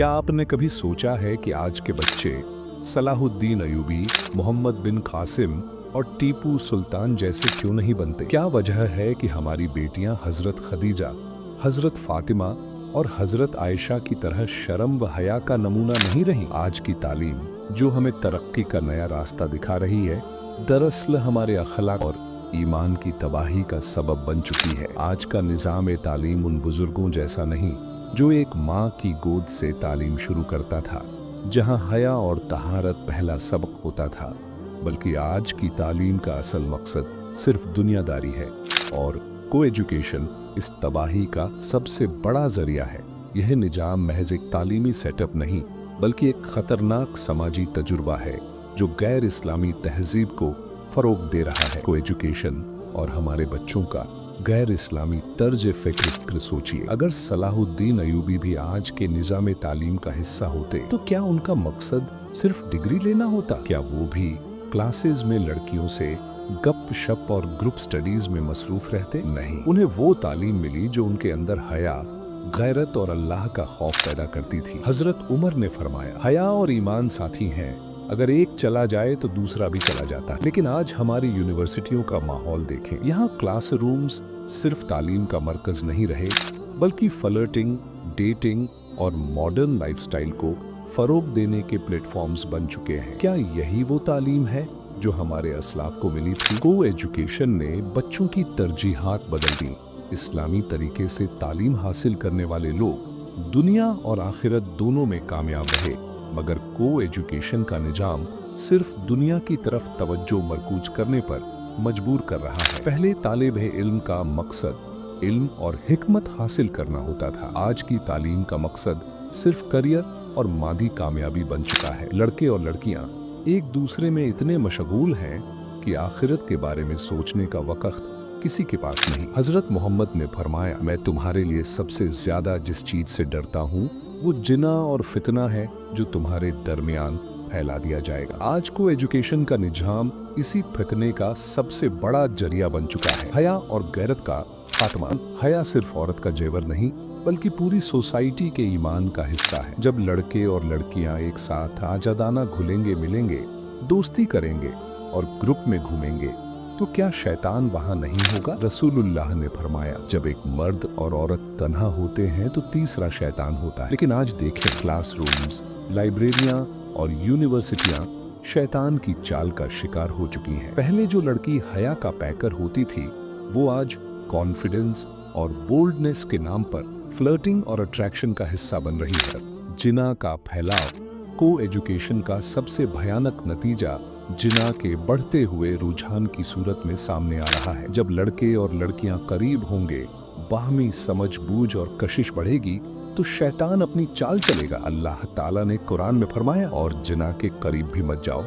क्या आपने कभी सोचा है कि आज के बच्चे सलाहुद्दीन अयूबी, मोहम्मद बिन कासिम और टीपू सुल्तान जैसे क्यों नहीं बनते? क्या वजह है कि हमारी बेटियां हजरत खदीजा, हजरत फातिमा और हजरत आयशा की तरह शर्म व हया का नमूना नहीं रही? आज की तालीम जो हमें तरक्की का नया रास्ता दिखा रही है, दरअसल हमारे अखलाक और ईमान की तबाही का सबब बन चुकी है। आज का निज़ाम तालीम उन बुजुर्गों जैसा नहीं जो एक माँ की गोद से तालीम शुरू करता था, जहाँ हया और तहारत पहला सबक होता था, बल्कि आज की तालीम का असल मकसद सिर्फ दुनियादारी है और को एजुकेशन इस तबाही का सबसे बड़ा जरिया है। यह निजाम महज एक तालीमी सेटअप नहीं बल्कि एक खतरनाक समाजी तजुर्बा है जो गैर इस्लामी तहजीब को फरोग दे रहा है। को एजुकेशन और हमारे बच्चों का गैर इस्लामी तर्ज फिक्र सोचिए। अगर सलाहुद्दीन अयूबी भी आज के निज़ाम तालीम का हिस्सा होते तो क्या उनका मकसद सिर्फ डिग्री लेना होता? क्या वो भी क्लासेस में लड़कियों से गप शप और ग्रुप स्टडीज में मसरूफ रहते? नहीं, उन्हें वो तालीम मिली जो उनके अंदर हया, गैरत और अल्लाह का खौफ पैदा करती थी। हजरत उमर ने फरमाया, हया और ईमान साथी हैं, अगर एक चला जाए तो दूसरा भी चला जाता है। लेकिन आज हमारी यूनिवर्सिटियों का माहौल देखें। यहाँ क्लासरूम्स सिर्फ तालीम का मरकज नहीं रहे बल्कि फ्लर्टिंग, डेटिंग और मॉडर्न लाइफस्टाइल को फरोग देने के प्लेटफॉर्म्स बन चुके हैं। क्या यही वो तालीम है जो हमारे असलाफ को मिली थी? को एजुकेशन ने बच्चों की तरजीहात बदल दी। इस्लामी तरीके से तालीम हासिल करने वाले लोग दुनिया और आखिरत दोनों में कामयाब रहे, मगर को एजुकेशन का निजाम सिर्फ दुनिया की तरफ तवज्जो मरकूज करने पर मजबूर कर रहा है। पहले तालिब इल्म का मकसद इल्म और हिकमत हासिल करना होता था। आज की तालीम का मकसद सिर्फ करियर और मादी कामयाबी बन चुका है। लड़के और लड़कियां एक दूसरे में इतने मशगूल हैं कि आखिरत के बारे में सोचने का वक्त किसी के पास नहीं। हजरत मोहम्मद ने फरमाया, मैं तुम्हारे लिए सबसे ज्यादा जिस चीज से डरता हूँ वो जिना और फितना है जो तुम्हारे दरमियान फैला दिया जाएगा। आज को एजुकेशन का निजाम इसी फितने का सबसे बड़ा जरिया बन चुका है। हया और गैरत का खात्मा। हया सिर्फ औरत का जेवर नहीं बल्कि पूरी सोसाइटी के ईमान का हिस्सा है। जब लड़के और लड़कियां एक साथ आजादाना घुलेंगे मिलेंगे, दोस्ती करेंगे और ग्रुप में घूमेंगे तो क्या शैतान वहां नहीं होगा? रसूलुल्लाह ने फरमाया, जब एक मर्द और औरत तन्हा होते हैं तो तीसरा शैतान होता है। लेकिन आज देखें, क्लासरूम्स, लाइब्रेरियां और यूनिवर्सिटियां शैतान की चाल का शिकार हो चुकी हैं। पहले जो लड़की हया का पैकर होती थी वो आज कॉन्फिडेंस और बोल्डनेस के नाम पर फ्लर्टिंग और अट्रैक्शन का हिस्सा बन रही है। जिना का फैलाव को एजुकेशन का सबसे भयानक नतीजा जिना के बढ़ते हुए रुझान की सूरत में सामने आ रहा है। जब लड़के और लड़कियां करीब होंगे, बाहमी समझ बूझ और कशिश बढ़ेगी तो शैतान अपनी चाल चलेगा। अल्लाह ताला ने कुरान में फरमाया, और जिना के करीब भी मत जाओ,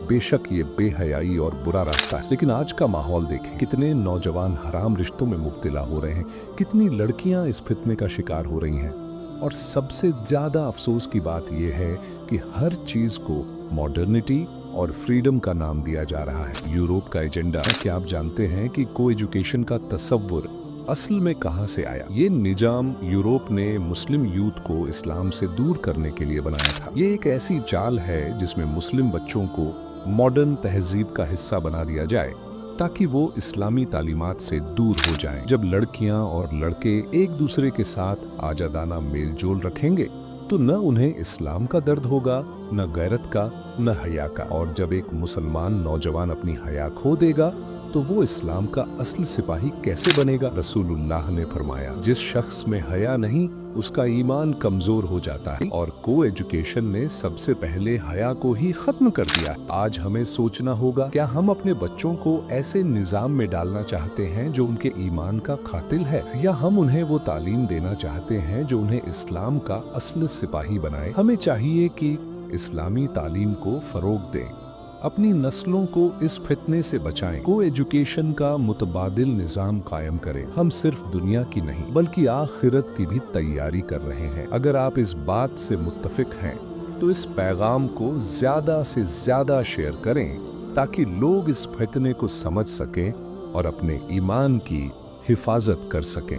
बेशक ये बेहयाई और बुरा रास्ता है। लेकिन आज का माहौल देखें, कितने नौजवान हराम रिश्तों में मुब्तला हो रहे हैं, कितनी लड़कियां इस फितने का शिकार हो रही हैं। और सबसे ज्यादा अफसोस की बात यह है कि हर चीज को मॉडर्निटी और फ्रीडम का नाम दिया जा रहा है। यूरोप का एजेंडा, क्या आप जानते हैं कि को एजुकेशन का तसव्वुर असल में कहां से आया? ये निजाम यूरोप ने मुस्लिम यूथ को इस्लाम से दूर करने के लिए बनाया था। ये एक ऐसी चाल है जिसमें मुस्लिम बच्चों को मॉडर्न तहजीब का हिस्सा बना दिया जाए ताकि वो इस्लामी तालीमात से दूर हो जाएं। जब लड़कियां और लड़के एक दूसरे के साथ आजादाना मेल जोल रखेंगे तो न उन्हें इस्लाम का दर्द होगा, न गैरत का, न हया का। और जब एक मुसलमान नौजवान अपनी हया खो देगा तो वो इस्लाम का असल सिपाही कैसे बनेगा? रसूलुल्लाह ने फरमाया, जिस शख्स में हया नहीं उसका ईमान कमजोर हो जाता है। और को एजुकेशन ने सबसे पहले हया को ही खत्म कर दिया। आज हमें सोचना होगा, क्या हम अपने बच्चों को ऐसे निजाम में डालना चाहते हैं जो उनके ईमान का कातिल है, या हम उन्हें वो तालीम देना चाहते हैं जो उन्हें इस्लाम का असल सिपाही बनाए? हमें चाहिए कि इस्लामी तालीम को फरोग दें, अपनी नस्लों को इस फितने से बचाएं, को एजुकेशन का मुतबादिल निजाम कायम करें। हम सिर्फ दुनिया की नहीं बल्कि आखिरत की भी तैयारी कर रहे हैं। अगर आप इस बात से मुत्तफिक हैं तो इस पैगाम को ज्यादा से ज्यादा शेयर करें ताकि लोग इस फितने को समझ सकें और अपने ईमान की हिफाजत कर सकें।